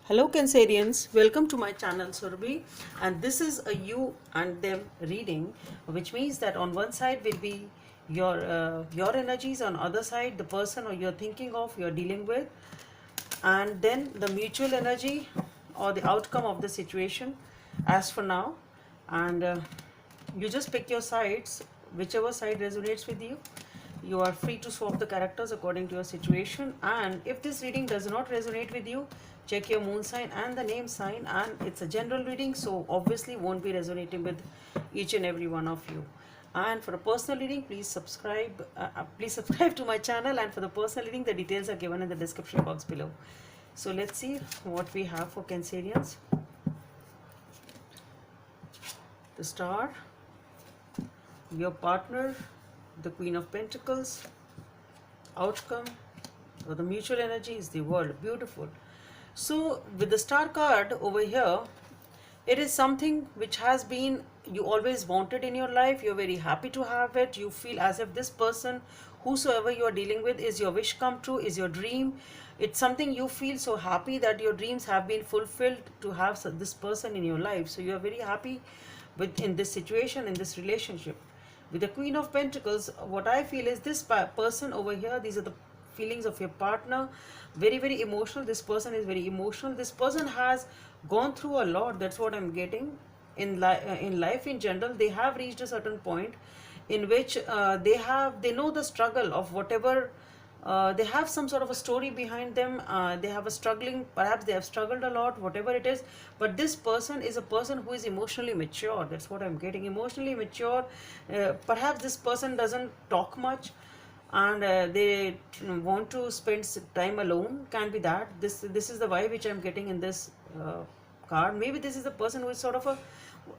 Hello Cancerians, welcome to my channel Surabhi, and this is a you and them reading, which means that on one side will be your energies, on other side the person or you're thinking of, you're dealing with, and then the mutual energy or the outcome of the situation as for now. And you just pick your sides, whichever side resonates with you. You are free to swap the characters according to your situation, and if this reading does not resonate with you, check your moon sign and the name sign. And it's a general reading, so obviously won't be resonating with each and every one of you. And for a personal reading, please subscribe to my channel, and for the personal reading the details are given in the description box below. So let's see what we have for Cancerians. The Star, your partner, the Queen of Pentacles, outcome, or the mutual energy is the World. Beautiful. So with the Star card over here, it is something which has been you always wanted in your life. You're very happy to have it. You feel as if this person, whosoever you are dealing with, is your wish come true, is your dream. It's something you feel so happy that your dreams have been fulfilled to have this person in your life. So you are very happy with in this situation, in this relationship. With the Queen of Pentacles, what I feel is this person over here, these are the feelings of your partner. Very, very emotional. This person is very emotional. This person has gone through a lot. That's what I'm getting. In life in general, they have reached a certain point in which they know the struggle of whatever. They have some sort of a story behind them. They have a struggling, perhaps they have struggled a lot, whatever it is. But this person is a person who is emotionally mature. That's what I'm getting. Emotionally mature. Perhaps this person doesn't talk much, and they want to spend time alone. Can be that. This is the vibe which I'm getting in this card. Maybe this is the person who is sort of a.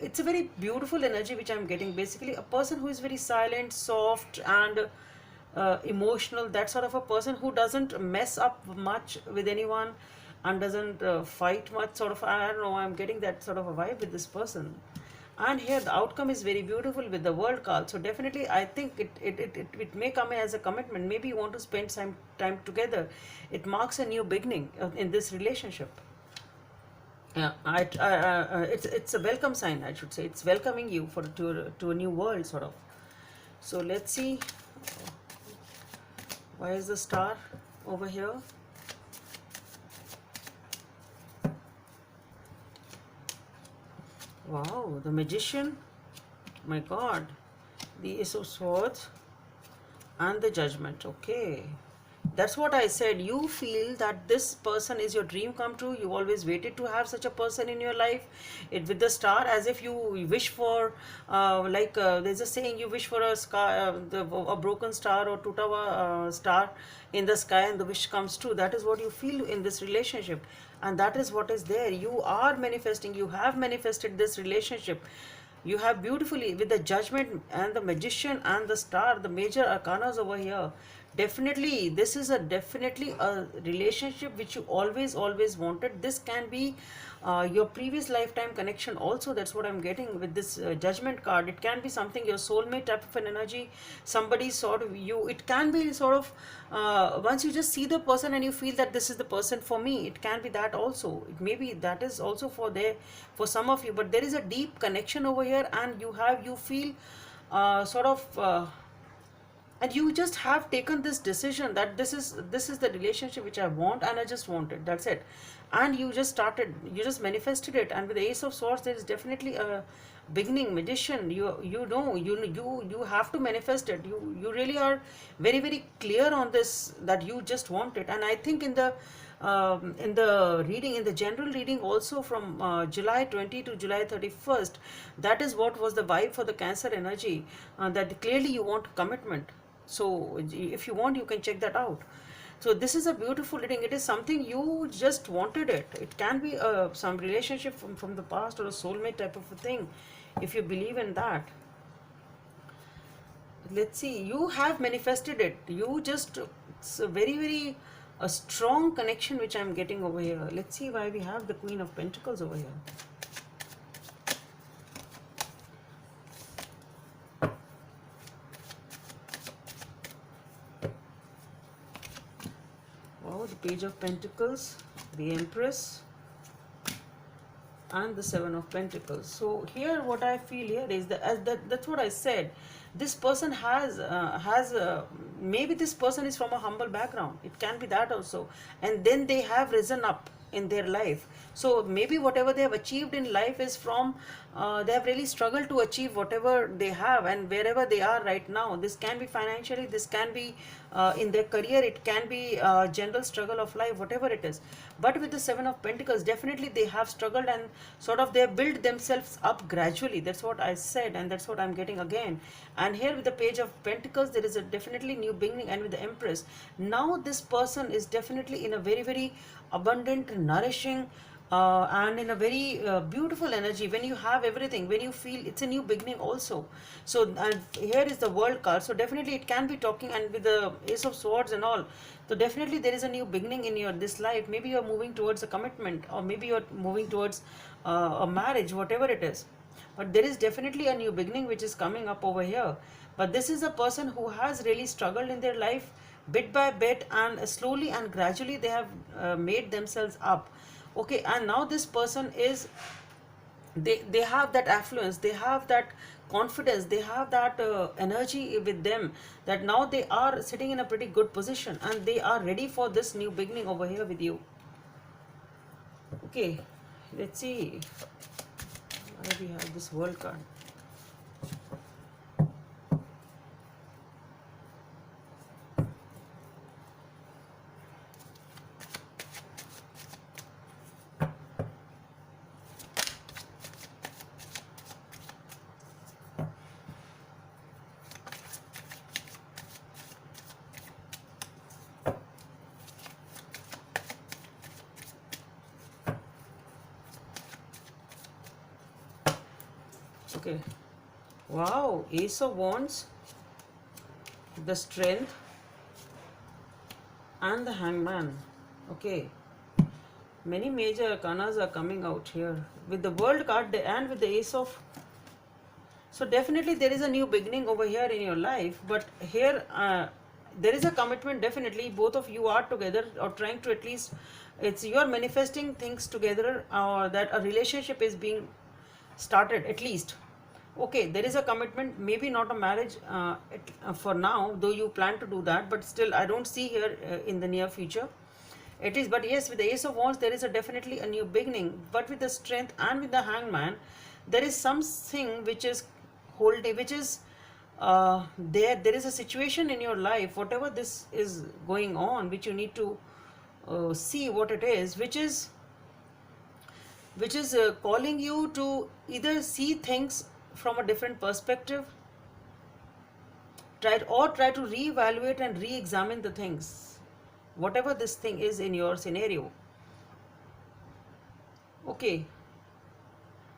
It's a very beautiful energy which I'm getting. Basically, a person who is very silent, soft, and emotional, that sort of a person who doesn't mess up much with anyone and doesn't fight much, sort of. I don't know, I'm getting that sort of a vibe with this person. And here the outcome is very beautiful with the World card. So definitely I think it may come as a commitment. Maybe you want to spend some time together. It marks a new beginning in this relationship. Yeah, it's a welcome sign, I should say. It's welcoming you to a new world, sort of. So let's see. Why is the Star over here? Wow, the Magician. My God. The Ace of Swords and the Judgment. Okay. That's what I said. You feel that this person is your dream come true. You always waited to have such a person in your life. It with the Star, as if you wish for, there's a saying, you wish for a sky, a broken star or tutawa star in the sky, and the wish comes true. That is what you feel in this relationship, and that is what is there. You are manifesting. You have manifested this relationship. You have beautifully with the Judgment and the Magician and the Star, the major arcanas over here. Definitely, this is definitely a relationship which you always wanted. This can be your previous lifetime connection also. That's what I'm getting with this Judgment card. It can be something, your soulmate type of an energy, somebody sort of you. It can be sort of once you just see the person and you feel that this is the person for me. It can be that also. It may be that is also for some of you. But there is a deep connection over here, and you feel sort of. And you just have taken this decision that this is the relationship which I want, and I just want it. That's it. And you just manifested it. And with the Ace of Swords, there is definitely a beginning. Magician, you have to manifest it. You really are very, very clear on this, that you just want it. And I think in the reading, in the general reading also, from July 20 to July 31st, that is what was the vibe for the Cancer energy, that clearly you want commitment. So if you want, you can check that out. So this is a beautiful reading. It is something you just wanted it. It can be some relationship from the past, or a soulmate type of a thing, if you believe in that. Let's see, you have manifested it. You just, it's a very, very a strong connection which I'm getting over here. Let's see why we have the Queen of Pentacles over here. Wow, the Page of Pentacles, the Empress, and the Seven of Pentacles. So here what I feel here is that, that's what I said, this person has maybe this person is from a humble background, it can be that also, and then they have risen up in their life. So maybe whatever they have achieved in life is from they have really struggled to achieve whatever they have, and wherever they are right now, this can be financially, this can be in their career, it can be general struggle of life, whatever it is. But with the Seven of Pentacles, definitely they have struggled and sort of they have built themselves up gradually. That's what I said, and that's what I'm getting again. And here with the Page of Pentacles, there is a definitely new beginning, and with the Empress, now this person is definitely in a very, very abundant, nourishing, and in a very beautiful energy. When you have everything, when you feel it's a new beginning also. So and here is the World card, so definitely it can be talking, and with the Ace of Swords and all, so definitely there is a new beginning in your this life. Maybe you're moving towards a commitment, or maybe you're moving towards a marriage, whatever it is. But there is definitely a new beginning which is coming up over here. But this is a person who has really struggled in their life bit by bit, and slowly and gradually they have made themselves up. Okay, and now this person is, they have that affluence, they have that confidence, they have that energy with them, that now they are sitting in a pretty good position, and they are ready for this new beginning over here with you. Okay, let's see why we have this World card. Okay, wow, Ace of Wands, the Strength, and the Hangman. Okay, many major arcanas are coming out here with the World card and with the Ace of. So definitely there is a new beginning over here in your life, but here there is a commitment. Definitely both of you are together, or trying to, at least it's, you are manifesting things together, or that a relationship is being started at least. Okay, there is a commitment, maybe not a marriage for now, though you plan to do that, but still I don't see here in the near future it is. But yes, with the Ace of Wands there is a definitely a new beginning, but with the Strength and with the Hangman, there is something which is holding, which is there is a situation in your life, whatever this is going on, which you need to see what it is, which is calling you to either see things from a different perspective, try to reevaluate and re-examine the things, whatever this thing is in your scenario. Okay,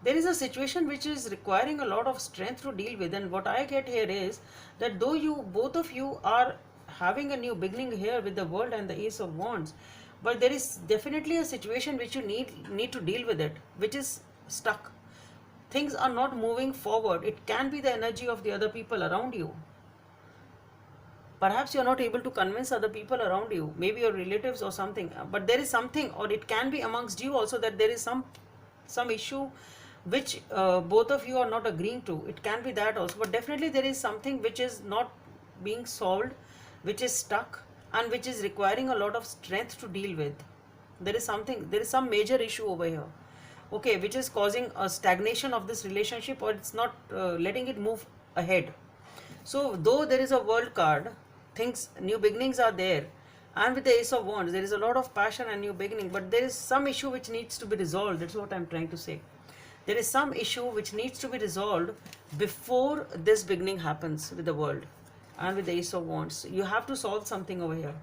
there is a situation which is requiring a lot of strength to deal with, and what I get here is that though you, both of you are having a new beginning here with the World and the Ace of Wands, but there is definitely a situation which you need to deal with it, which is stuck. Things are not moving forward. It can be the energy of the other people around you. Perhaps you are not able to convince other people around you, maybe your relatives or something, but there is something, or it can be amongst you also, that there is some issue which both of you are not agreeing to. It can be that also, but definitely there is something which is not being solved, which is stuck, and which is requiring a lot of strength to deal with. There is some major issue over here, okay, which is causing a stagnation of this relationship, or it's not letting it move ahead. So though there is a World card, things, new beginnings are there, and with the Ace of Wands there is a lot of passion and new beginning, but there is some issue which needs to be resolved. That's what I'm trying to say. There is some issue which needs to be resolved before this beginning happens with the World and with the Ace of Wands. You have to solve something over here.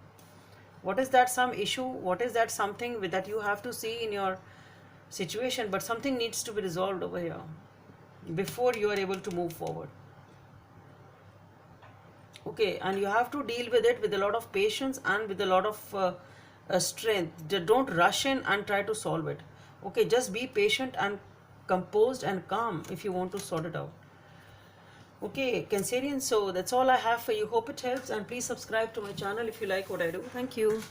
What is that some issue? What is that something that you have to see in your situation? But something needs to be resolved over here before you are able to move forward. Okay, and you have to deal with it with a lot of patience and with a lot of strength. Don't rush in and try to solve it. Okay, just be patient and composed and calm if you want to sort it out. Okay, Cancerian, so that's all I have for you. Hope it helps, and please subscribe to my channel if you like what I do. Thank you.